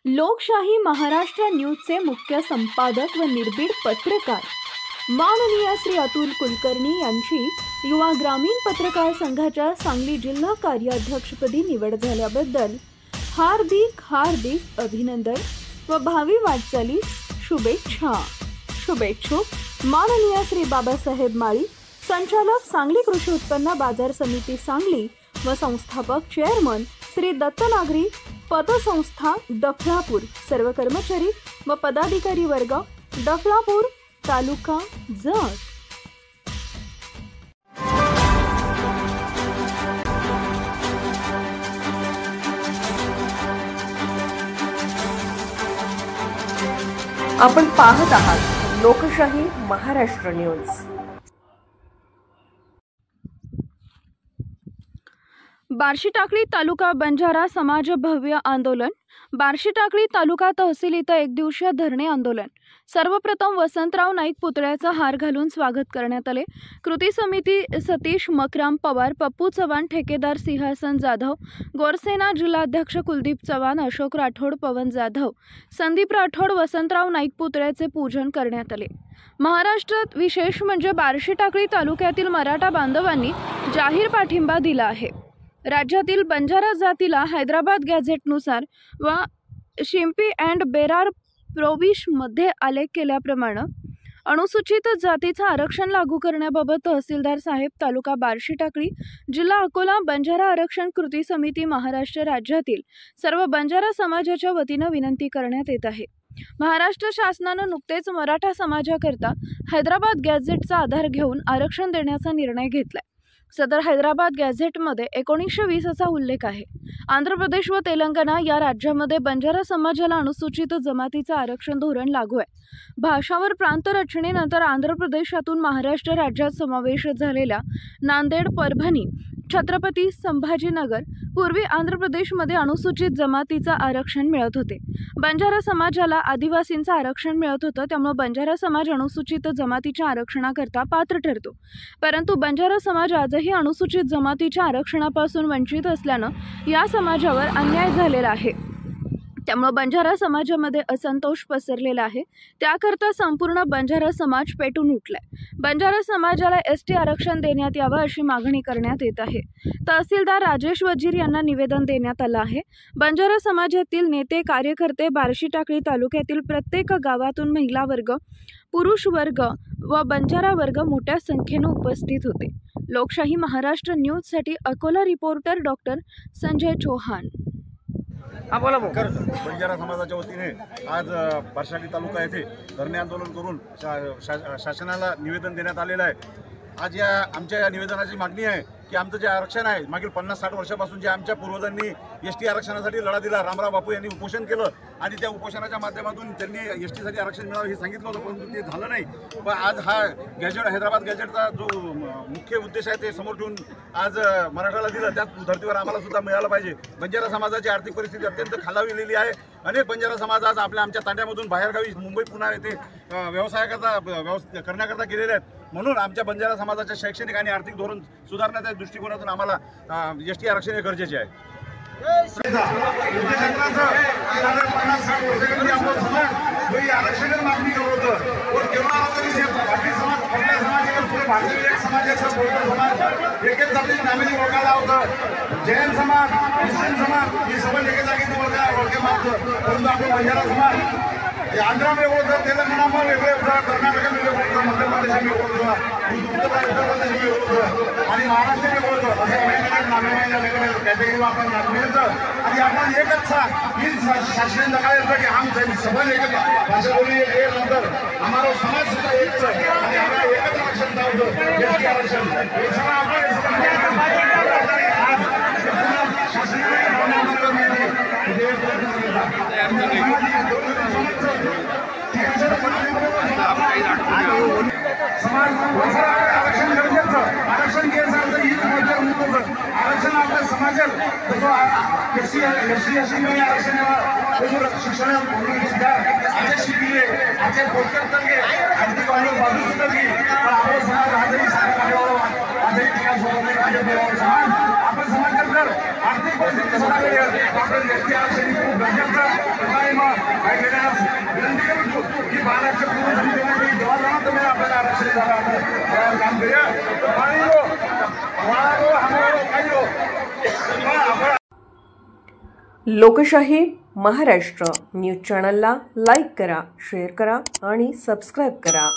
लोकशाही महाराष्ट्र न्यूजचे मुख्य संपादक व निर्भीड पत्रकार माननीय श्री अतुल कुलकर्णी यांची युवा ग्रामीण पत्रकार संघाच्या सांगली जिल्हा कार्याध्यक्षपदी निवड झाल्याबद्दल हार्दिक अभिनंदन व भावी वाटचालीस शुभेच्छा। शुभेच्छुक माननीय श्री बाबासाहेब माळी, संचालक सांगली कृषी उत्पन्न बाजार समिती सांगली व संस्थापक चेअरमन श्री दत्त नागरी पतसंस्था डफळापूर, सर्व कर्मचारी व पदाधिकारी वर्ग डफळापूर तालुका जत। आपण पाहत आहात लोकशाही महाराष्ट्र न्यूज। बार्शीटाकळी तालुका बंजारा समाज भव्य आंदोलन। बार्शीटाकळी तालुका तहसील इथं एक दिवसीय धरणे आंदोलन। सर्वप्रथम वसंतराव नाईक पुतळ्याचा हार घालून स्वागत करण्यात आले। कृती समिती सतीश मकराम पवार, पप्पू चव्हाण, ठेकेदार सिंहासन जाधव, गोरसेना जिल्हाध्यक्ष कुलदीप चव्हाण, अशोक राठोड, पवन जाधव, संदीप राठोड, वसंतराव नाईक पुतळ्याचे पूजन करण्यात आले। महाराष्ट्रात विशेष म्हणजे बार्शीटाकळी तालुक्यातील मराठा बांधवांनी जाहीर पाठिंबा दिला आहे। राज्यातील बंजारा जातीला हैदराबाद गॅझेटनुसार व शिंपी अँड बेरार प्रोविशमध्ये आलेख केल्याप्रमाणे अनुसूचित जातीचं आरक्षण लागू करण्याबाबत तहसीलदार साहेब, तालुका बार्शीटाकळी, जिल्हा अकोला बंजारा आरक्षण कृती समिती महाराष्ट्र राज्यातील सर्व बंजारा समाजाच्या वतीनं विनंती करण्यात येत आहे। महाराष्ट्र शासनानं नुकतेच मराठा समाजाकरता हैदराबाद गॅझेटचा आधार घेऊन आरक्षण देण्याचा निर्णय घेतलाय। सदर हैदराबाद गॅझेटमध्ये 1920 असा उल्लेख आहे। आंध्र प्रदेश व तेलंगणा या राज्यामध्ये बंजारा समाजाला अनुसूचित जमातीचं आरक्षण धोरण लागू आहे। भाषावर प्रांत रचनेनंतर आंध्र प्रदेशातून महाराष्ट्र राज्यात समावेश झालेल्या नांदेड, परभणी, छत्रपती संभाजीनगर, पूर्वी आंध्र प्रदेशमध्ये अनुसूचित जमातीचं आरक्षण मिळत होते। बंजारा समाजाला आदिवासींचं आरक्षण मिळत होतं, त्यामुळे बंजारा समाज अनुसूचित जमातीच्या आरक्षणाकरता पात्र ठरतो। परंतु बंजारा समाज आजही अनुसूचित जमातीच्या आरक्षणापासून वंचित असल्यानं या समाजावर अन्याय झालेला आहे। त्यामुळे बंजारा समाजामध्ये असंतोष पसरलेला आहे। त्याकरता संपूर्ण बंजारा समाज पेटून उठलाय। बंजारा समाजाला एसटी आरक्षण देण्यात यावं अशी मागणी करण्यात येत आहे। तहसीलदार राजेश वजीर यांना निवेदन देण्यात आलं आहे। बंजारा समाजातील नेते, कार्यकर्ते बार्शीटाकळी तालुक्यातील प्रत्येक गावातून महिला वर्ग, पुरुष वर्ग व बंजारा वर्ग मोठ्या संख्येने उपस्थित होते। लोकशाही महाराष्ट्र न्यूजसाठी अकोला रिपोर्टर डॉक्टर संजय चौहान। बंजारा समाजाच्या वतीने आज बार्शीटाकळी तालुका येथे धरणे आंदोलन करून शासनाला निवेदन देण्यात आलेलं आहे। आज आमच्या निवेदनाची मागणी आहे की आमचं जे आरक्षण आहे, मागील 50-60 वर्षापासून जे आमच्या पूर्वजांनी एसटी आरक्षणासाठी लढा दिला, रामराव बापू यांनी उपोषण केलं आणि त्या उपोषणाच्या माध्यमातून त्यांनी एसटीसाठी आरक्षण मिळावं हे सांगितलं होतं, परंतु ते झालं नाही। पण आज हा गॅझेट, हैदराबाद गॅझेटचा जो मुख्य उद्देश आहे ते समोर ठेवून आज मराठाला दिलं, त्याच धर्तीवर आम्हाला सुद्धा मिळालं पाहिजे। बंजारा समाजाची आर्थिक परिस्थिती अत्यंत खालावलेली आहे। अनेक बंजारा समाज आज आमच्या तांड्यामधून बाहेरगावी मुंबई, पुणे येथे व्यवसाय करण्याकरता गेलेले आहेत। म्हणून आमच्या बंजारा समाजाच्या शैक्षणिक आणि आर्थिक धोरण सुधारण्याच्या दृष्टिकोनातून आम्हाला एसटी आरक्षण हे गरजेचे आहे। जैन समाज, मुस्लिम समाज हे सगळं एके जागी परंतु आपण बंजारा समाज आंध्रा में होता, तेलंगाना में वेगळे होता, कर्नाटक में वेगळे होता, मध्य प्रदेश में होता, उत्तर प्रदेश में होता आणि महाराष्ट्र में होता। असे वेगवेगळे वेगवेगळे कॅटेगरी आपण मिळतं आणि आपण एकच ही शासन काय येतं की हम सगळं एक भाषा बोली नंतर आम्हाला समाज सुद्धा एकच आणि आम्हाला एकच आरक्षण धावतं, एसटी आरक्षण हे सगळं आपण आरक्षण गरजेचं, आरक्षण घ्यायचं आरक्षण आपल्या समाजात आरक्षण शिक्षण आज शिकले, आज पोषण करगे आर्थिक बाजू सुद्धा की पण आपला समाज आजही समाज आपण समाज आर्थिक परिस्थिती सुधारली, आपण आरक्षण खूप गरजेचं विनंती करतो की महाराष्ट्र पूर्ण देण्याची जेव्हा तुम्ही आपल्याला आरक्षण काम करूया लोकशाही महाराष्ट्र न्यूज चॅनलला लाईक करा, शेअर करा आणि सबस्क्राईब करा.